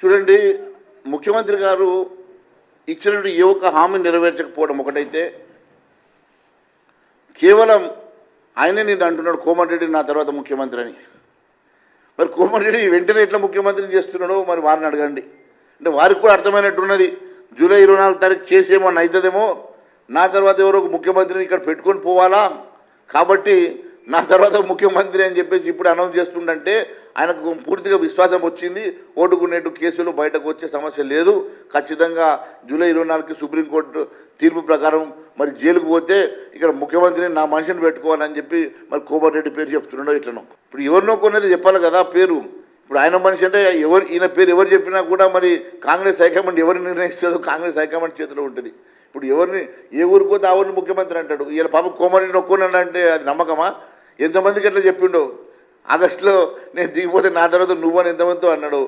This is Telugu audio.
చూడండి, ముఖ్యమంత్రి గారు ఇచ్చినటువంటి ఏ ఒక్క హామీ నెరవేర్చకపోవడం ఒకటైతే, కేవలం ఆయనే నేను అంటున్నాడు కోమటిరెడ్డి నా తర్వాత ముఖ్యమంత్రి అని. మరి కోమటిరెడ్డి వెంటనే ఎట్లా ముఖ్యమంత్రిని చేస్తున్నాడో మరి వారిని అడగండి. అంటే వారికి కూడా అర్థమైనట్టున్నది, జూలై 24 తారీఖు చేసి ఏమన్నా అవుతుందేమో, నా తర్వాత ఎవరో ఒక ముఖ్యమంత్రిని ఇక్కడ పెట్టుకొని పోవాలా, కాబట్టి నా తర్వాత ముఖ్యమంత్రి అని చెప్పేసి ఇప్పుడు అనౌన్స్ చేస్తుండంటే ఆయనకు పూర్తిగా విశ్వాసం వచ్చింది. ఓటుకునేటు కేసులు బయటకు వచ్చే సమస్య లేదు, ఖచ్చితంగా జూలై 24కి సుప్రీంకోర్టు తీర్పు ప్రకారం మరి జైలుకు పోతే ఇక్కడ ముఖ్యమంత్రిని నా మనిషిని పెట్టుకోవాలని చెప్పి మరి కోమటిరెడ్డి పేరు చెప్తున్నాడో ఇట్లనో. ఇప్పుడు ఎవరినో కొన్నది చెప్పాలి కదా పేరు. ఇప్పుడు ఆయన మనిషి అంటే ఎవరు, ఈయన పేరు ఎవరు చెప్పినా కూడా మరి కాంగ్రెస్ హైకమాండ్ ఎవరిని నిర్ణయిస్తుందో కాంగ్రెస్ హైకమాండ్ చేతిలో ఉంటుంది. ఇప్పుడు ఎవరిని ఏ ఊరికి పోతే ఆ ఊరిని ముఖ్యమంత్రి అంటాడు. ఇలా పాప కోమటిరెడ్డి ఒక్కన్నాడు అంటే అది నమ్మకమా? ఎంతమందికి ఎట్లా చెప్పిండో, ఆగస్టులో నేను దిగిపోతే నా తర్వాత నువ్వని ఎంతమందితో అన్నాడు.